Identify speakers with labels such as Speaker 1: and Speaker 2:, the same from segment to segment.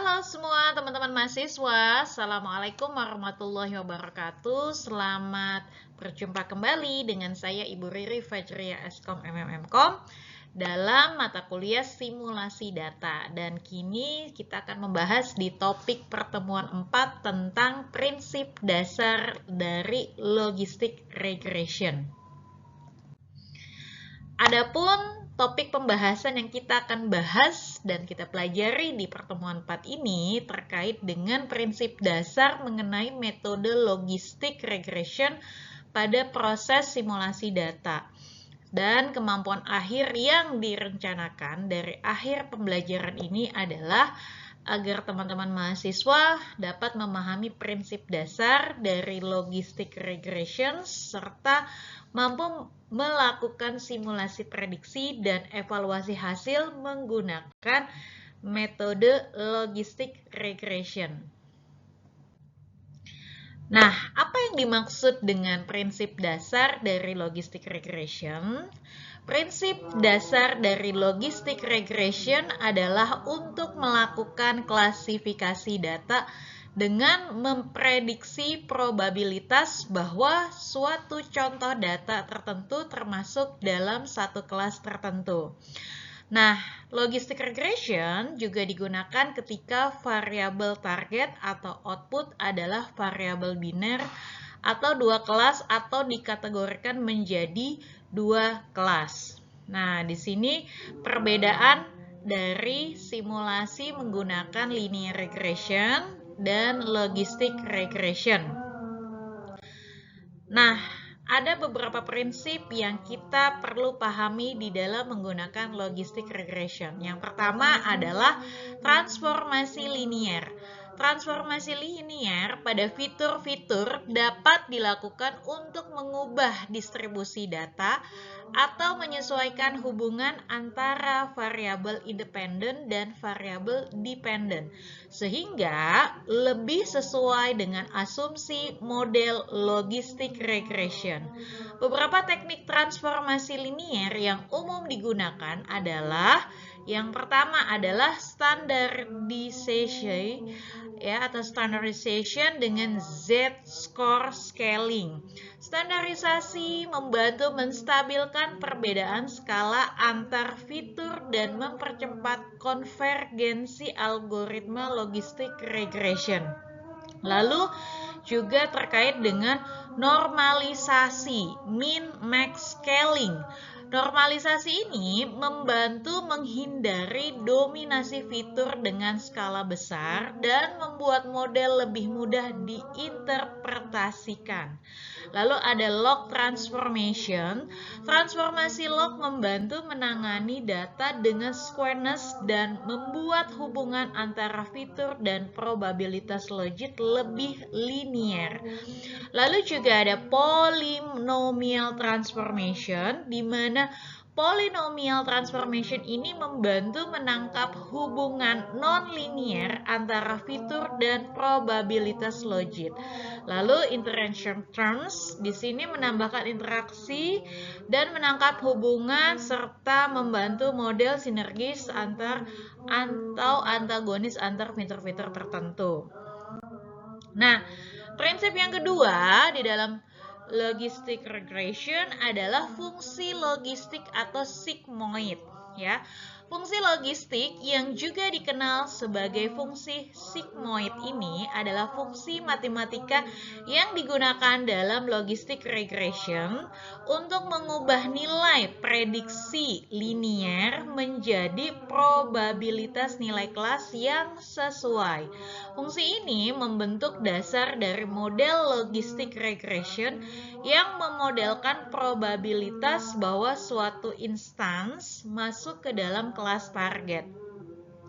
Speaker 1: Halo semua teman-teman mahasiswa, Assalamualaikum warahmatullahi wabarakatuh. Selamat berjumpa kembali dengan saya Ibu Riri Fajria Eskom MMMkom dalam mata kuliah simulasi data. Dan kini kita akan membahas di topik pertemuan 4 tentang prinsip dasar dari logistic regression. Adapun topik pembahasan yang kita akan bahas dan kita pelajari di pertemuan 4 ini terkait dengan prinsip dasar mengenai metode logistic regression pada proses simulasi data. Dan kemampuan akhir yang direncanakan dari akhir pembelajaran ini adalah agar teman-teman mahasiswa dapat memahami prinsip dasar dari logistic regression serta mampu melakukan simulasi prediksi dan evaluasi hasil menggunakan metode logistic regression. Nah, apa yang dimaksud dengan prinsip dasar dari logistic regression? Prinsip dasar dari logistic regression adalah untuk melakukan klasifikasi data dengan memprediksi probabilitas bahwa suatu contoh data tertentu termasuk dalam satu kelas tertentu. Nah, logistic regression juga digunakan ketika variabel target atau output adalah variabel biner atau dua kelas atau dikategorikan menjadi dua kelas. Nah, di sini perbedaan dari simulasi menggunakan linear regression dan logistic regression. Nah, ada beberapa prinsip yang kita perlu pahami di dalam menggunakan logistic regression. Yang pertama adalah transformasi linear. Transformasi linear pada fitur-fitur dapat dilakukan untuk mengubah distribusi data atau menyesuaikan hubungan antara variabel independen dan variabel dependen sehingga lebih sesuai dengan asumsi model logistic regression. Beberapa teknik transformasi linear yang umum digunakan adalah yang pertama adalah standardization atau standardization dengan Z-score scaling. Standarisasi membantu menstabilkan perbedaan skala antar fitur dan mempercepat konvergensi algoritma logistic regression. Lalu juga terkait dengan normalisasi, min-max scaling. Normalisasi ini membantu menghindari dominasi fitur dengan skala besar dan membuat model lebih mudah diinterpretasikan. Lalu ada log transformation. Transformasi log membantu menangani data dengan squareness dan membuat hubungan antara fitur dan probabilitas logit lebih linear. Lalu juga ada polynomial transformation, di mana polynomial transformation ini membantu menangkap hubungan non-linear antara fitur dan probabilitas logit. Lalu interaction terms di sini menambahkan interaksi dan menangkap hubungan serta membantu model sinergis atau antagonis antar fitur-fitur tertentu. Nah, prinsip yang kedua di dalam logistic regression adalah fungsi logistik atau sigmoid ya. Fungsi logistik yang juga dikenal sebagai fungsi sigmoid ini adalah fungsi matematika yang digunakan dalam logistic regression untuk mengubah nilai prediksi linear menjadi probabilitas nilai kelas yang sesuai. Fungsi ini membentuk dasar dari model logistic regression yang memodelkan probabilitas bahwa suatu instans masuk ke dalam kelas target.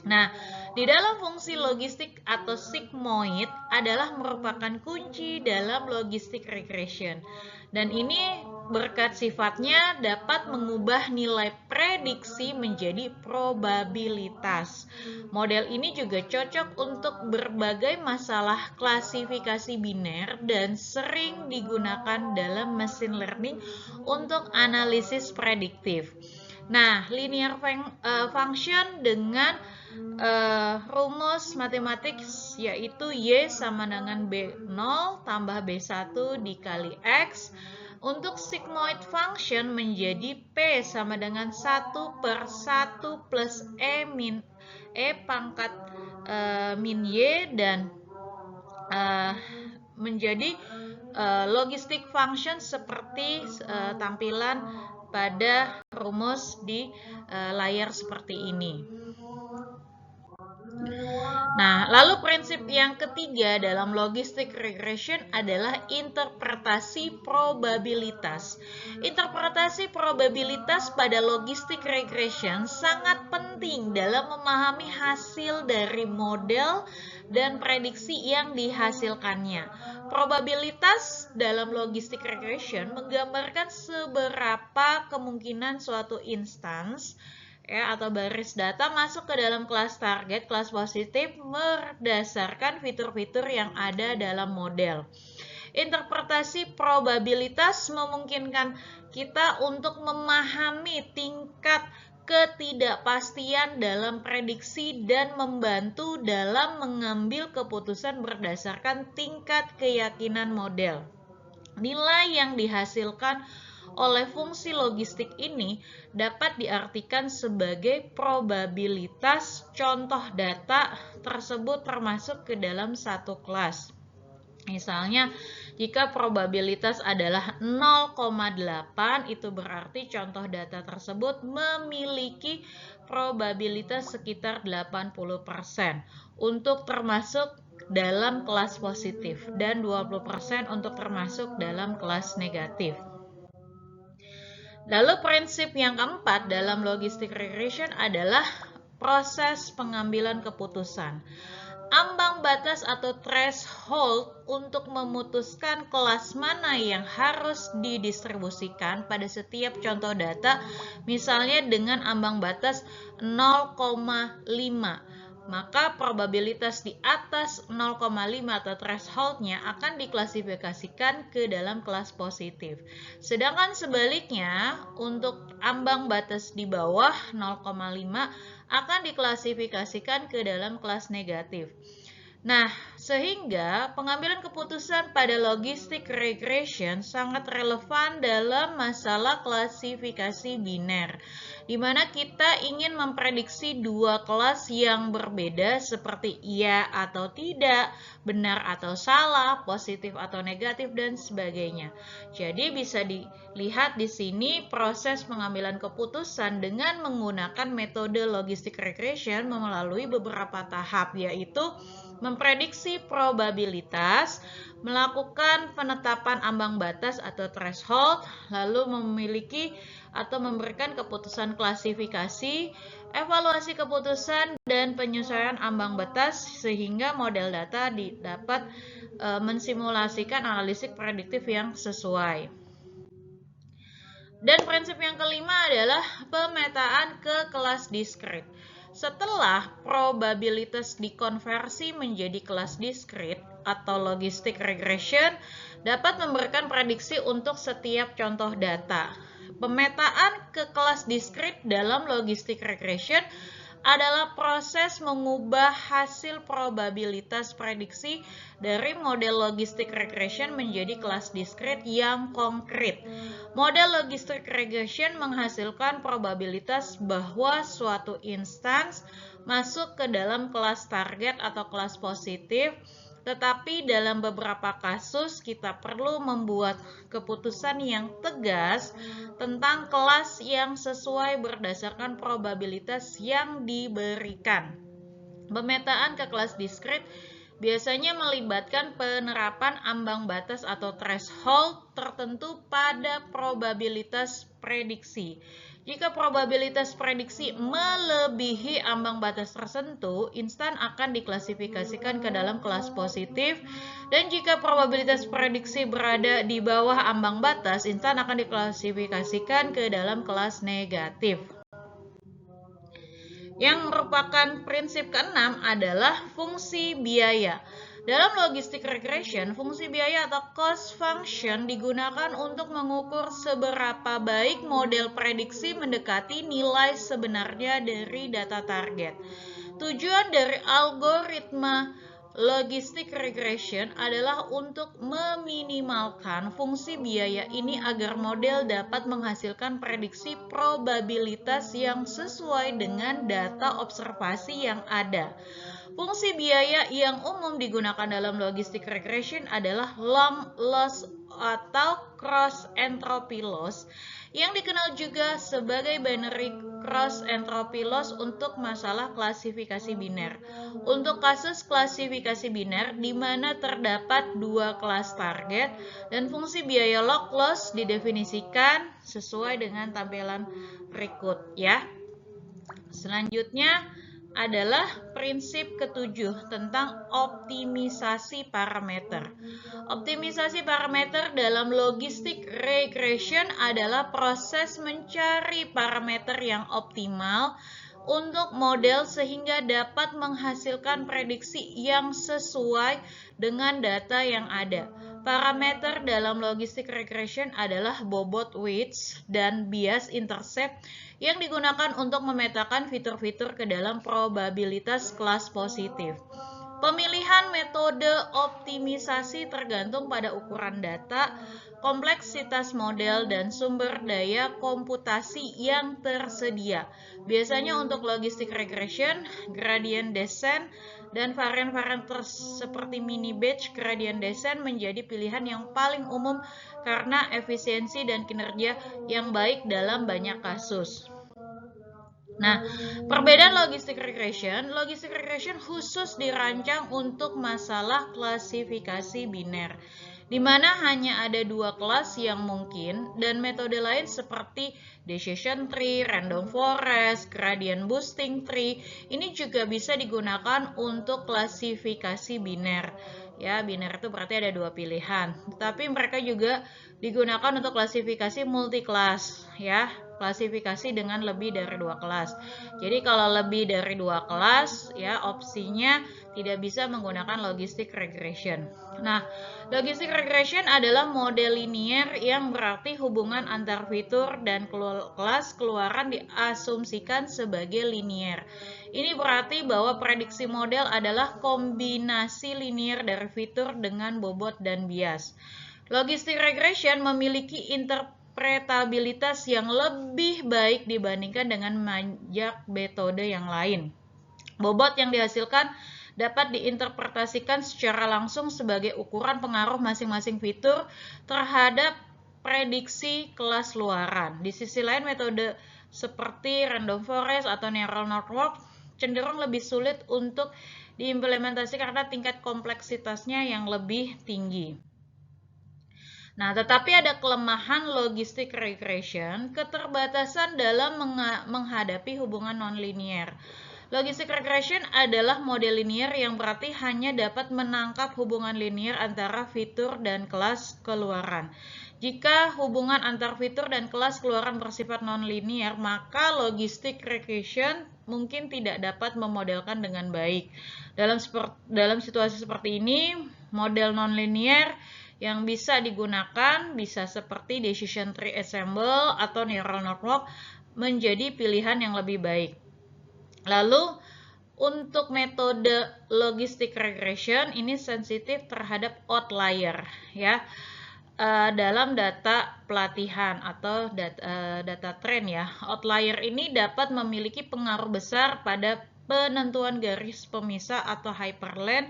Speaker 1: Nah, di dalam fungsi logistik atau sigmoid adalah merupakan kunci dalam logistic regression. Dan ini berkat sifatnya dapat mengubah nilai prediksi menjadi probabilitas. Model ini juga cocok untuk berbagai masalah klasifikasi biner dan sering digunakan dalam machine learning untuk analisis prediktif. Nah, linear function dengan rumus matematik yaitu Y sama dengan B0 tambah B1 dikali X. Untuk sigmoid function menjadi P sama dengan 1 per 1 plus E pangkat min Y, dan menjadi logistic function seperti tampilan pada rumus di layar seperti ini. Nah, lalu prinsip yang ketiga dalam logistic regression adalah interpretasi probabilitas. Interpretasi probabilitas pada logistic regression sangat penting dalam memahami hasil dari model dan prediksi yang dihasilkannya. Probabilitas dalam logistic regression menggambarkan seberapa kemungkinan suatu instans atau baris data masuk ke dalam kelas target, kelas positif berdasarkan fitur-fitur yang ada dalam model. Interpretasi probabilitas memungkinkan kita untuk memahami tingkat ketidakpastian dalam prediksi dan membantu dalam mengambil keputusan berdasarkan tingkat keyakinan model. Nilai yang dihasilkan oleh fungsi logistik ini dapat diartikan sebagai probabilitas contoh data tersebut termasuk ke dalam satu kelas. Misalnya, jika probabilitas adalah 0,8, itu berarti contoh data tersebut memiliki probabilitas sekitar 80% untuk termasuk dalam kelas positif dan 20% untuk termasuk dalam kelas negatif. Lalu prinsip yang keempat dalam logistic regression adalah proses pengambilan keputusan. Ambang batas atau threshold untuk memutuskan kelas mana yang harus didistribusikan pada setiap contoh data, misalnya dengan ambang batas 0,5. Maka probabilitas di atas 0,5 atau thresholdnya akan diklasifikasikan ke dalam kelas positif. Sedangkan sebaliknya, untuk ambang batas di bawah 0,5 akan diklasifikasikan ke dalam kelas negatif. Nah, sehingga pengambilan keputusan pada logistic regression sangat relevan dalam masalah klasifikasi biner, di mana kita ingin memprediksi dua kelas yang berbeda seperti iya atau tidak, benar atau salah, positif atau negatif, dan sebagainya. Jadi bisa dilihat di sini proses pengambilan keputusan dengan menggunakan metode logistic regression melalui beberapa tahap, yaitu memprediksi probabilitas, melakukan penetapan ambang batas atau threshold, lalu memiliki atau memberikan keputusan klasifikasi, evaluasi keputusan, dan penyesuaian ambang batas sehingga model data dapat mensimulasikan analisis prediktif yang sesuai. Dan prinsip yang kelima adalah pemetaan ke kelas diskrit. Setelah probabilitas dikonversi menjadi kelas diskrit atau logistic regression dapat memberikan prediksi untuk setiap contoh data. Pemetaan ke kelas diskrit dalam logistic regression adalah proses mengubah hasil probabilitas prediksi dari model logistic regression menjadi kelas diskrit yang konkret. Model logistic regression menghasilkan probabilitas bahwa suatu instans masuk ke dalam kelas target atau kelas positif, tetapi dalam beberapa kasus kita perlu membuat keputusan yang tegas tentang kelas yang sesuai berdasarkan probabilitas yang diberikan. Pemetaan ke kelas diskrit biasanya melibatkan penerapan ambang batas atau threshold tertentu pada probabilitas prediksi. Jika probabilitas prediksi melebihi ambang batas tertentu, instan akan diklasifikasikan ke dalam kelas positif, dan jika probabilitas prediksi berada di bawah ambang batas, instan akan diklasifikasikan ke dalam kelas negatif. Yang merupakan prinsip keenam adalah fungsi biaya. Dalam logistic regression, fungsi biaya atau cost function digunakan untuk mengukur seberapa baik model prediksi mendekati nilai sebenarnya dari data target. Tujuan dari algoritma logistic regression adalah untuk meminimalkan fungsi biaya ini agar model dapat menghasilkan prediksi probabilitas yang sesuai dengan data observasi yang ada. Fungsi biaya yang umum digunakan dalam logistic regression adalah lump loss atau cross entropy loss yang dikenal juga sebagai binary cross entropy loss untuk masalah klasifikasi biner. Untuk kasus klasifikasi biner di mana terdapat dua kelas target dan fungsi biaya log loss didefinisikan sesuai dengan tampilan berikut ya. Selanjutnya adalah prinsip ketujuh tentang optimisasi parameter. Optimisasi parameter dalam logistic regression adalah proses mencari parameter yang optimal untuk model sehingga dapat menghasilkan prediksi yang sesuai dengan data yang ada. Parameter dalam logistic regression adalah bobot weights dan bias intercept yang digunakan untuk memetakan fitur-fitur ke dalam probabilitas kelas positif. Pemilihan metode optimisasi tergantung pada ukuran data, kompleksitas model, dan sumber daya komputasi yang tersedia. Biasanya untuk logistic regression, gradient descent, dan varian-varian seperti mini batch gradient descent menjadi pilihan yang paling umum karena efisiensi dan kinerja yang baik dalam banyak kasus. Nah, perbedaan logistic regression khusus dirancang untuk masalah klasifikasi biner, di mana hanya ada dua kelas yang mungkin dan metode lain seperti decision tree, random forest, gradient boosting tree ini juga bisa digunakan untuk klasifikasi biner. Ya, biner itu berarti ada dua pilihan. Tapi mereka juga digunakan untuk klasifikasi multi-kelas, ya, klasifikasi dengan lebih dari dua kelas. Jadi kalau lebih dari dua kelas, ya opsinya tidak bisa menggunakan logistic regression. Nah, logistic regression adalah model linear yang berarti hubungan antar fitur dan kelas keluaran diasumsikan sebagai linear. Ini berarti bahwa prediksi model adalah kombinasi linear dari fitur dengan bobot dan bias. Logistic regression memiliki interpretabilitas yang lebih baik dibandingkan dengan banyak metode yang lain. Bobot yang dihasilkan dapat diinterpretasikan secara langsung sebagai ukuran pengaruh masing-masing fitur terhadap prediksi kelas luaran. Di sisi lain, metode seperti random forest atau neural network cenderung lebih sulit untuk diimplementasikan karena tingkat kompleksitasnya yang lebih tinggi. Nah, tetapi ada kelemahan logistic regression, keterbatasan dalam menghadapi hubungan nonlinear. Logistic regression adalah model linear yang berarti hanya dapat menangkap hubungan linear antara fitur dan kelas keluaran. Jika hubungan antar fitur dan kelas keluaran bersifat nonlinear, maka logistic regression mungkin tidak dapat memodelkan dengan baik. Dalam situasi seperti ini, model nonlinear yang bisa digunakan bisa seperti decision tree ensemble atau neural network menjadi pilihan yang lebih baik. Lalu untuk metode logistic regression ini sensitif terhadap outlier ya. Dalam data pelatihan atau data trend ya. Outlier ini dapat memiliki pengaruh besar pada penentuan garis pemisah atau hyperlink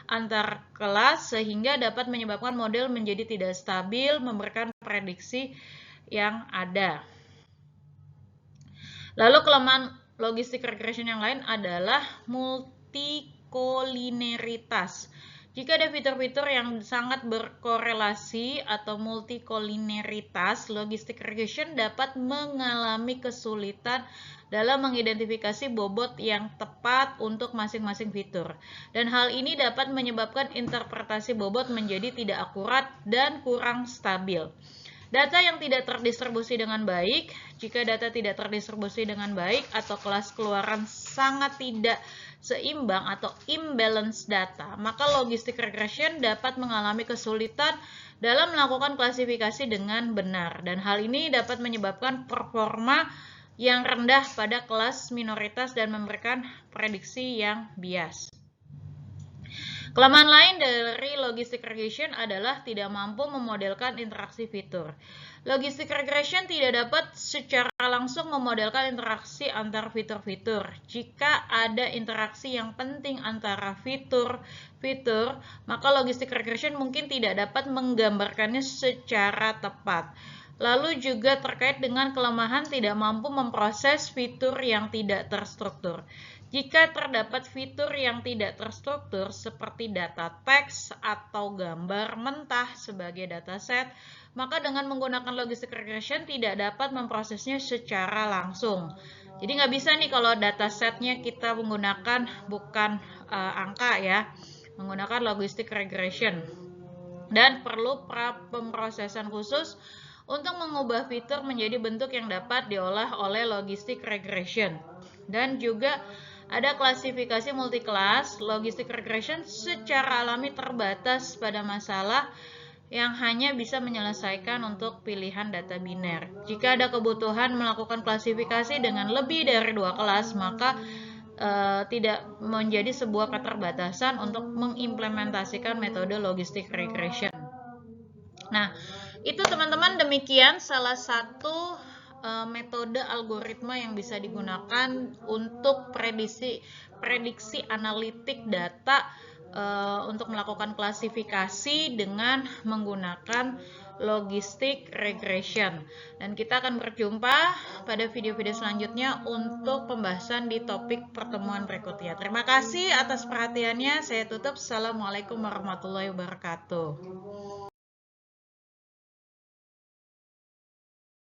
Speaker 1: antar kelas sehingga dapat menyebabkan model menjadi tidak stabil, memberikan prediksi yang ada. Lalu kelemahan logistic regression yang lain adalah multikoliniaritas. Jika ada fitur-fitur yang sangat berkorelasi atau multikoliniaritas, logistic regression dapat mengalami kesulitan dalam mengidentifikasi bobot yang tepat untuk masing-masing fitur. Dan hal ini dapat menyebabkan interpretasi bobot menjadi tidak akurat dan kurang stabil. Data yang tidak terdistribusi dengan baik. Jika data tidak terdistribusi dengan baik atau kelas keluaran sangat tidak seimbang atau imbalance data, maka logistic regression dapat mengalami kesulitan dalam melakukan klasifikasi dengan benar, dan hal ini dapat menyebabkan performa yang rendah pada kelas minoritas dan memberikan prediksi yang bias. Kelemahan lain dari logistic regression adalah tidak mampu memodelkan interaksi fitur. Logistic regression tidak dapat secara langsung memodelkan interaksi antar fitur-fitur. Jika ada interaksi yang penting antara fitur-fitur, maka logistic regression mungkin tidak dapat menggambarkannya secara tepat. Lalu juga terkait dengan kelemahan tidak mampu memproses fitur yang tidak terstruktur. Jika terdapat fitur yang tidak terstruktur seperti data teks atau gambar mentah sebagai dataset, maka dengan menggunakan logistic regression tidak dapat memprosesnya secara langsung. Jadi nggak bisa nih kalau datasetnya kita menggunakan bukan angka ya, menggunakan logistic regression. Dan perlu pemrosesan khusus untuk mengubah fitur menjadi bentuk yang dapat diolah oleh logistic regression. Dan juga ada klasifikasi multi-kelas. Logistic regression secara alami terbatas pada masalah yang hanya bisa menyelesaikan untuk pilihan data biner. Jika ada kebutuhan melakukan klasifikasi dengan lebih dari 2 kelas, maka tidak menjadi sebuah keterbatasan untuk mengimplementasikan metode logistic regression. Nah, itu teman-teman, demikian salah satu metode algoritma yang bisa digunakan untuk prediksi analitik data untuk melakukan klasifikasi dengan menggunakan logistic regression. Dan kita akan berjumpa pada video-video selanjutnya untuk pembahasan di topik pertemuan berikutnya. Terima kasih atas perhatiannya. Saya tutup. Assalamualaikum warahmatullahi wabarakatuh.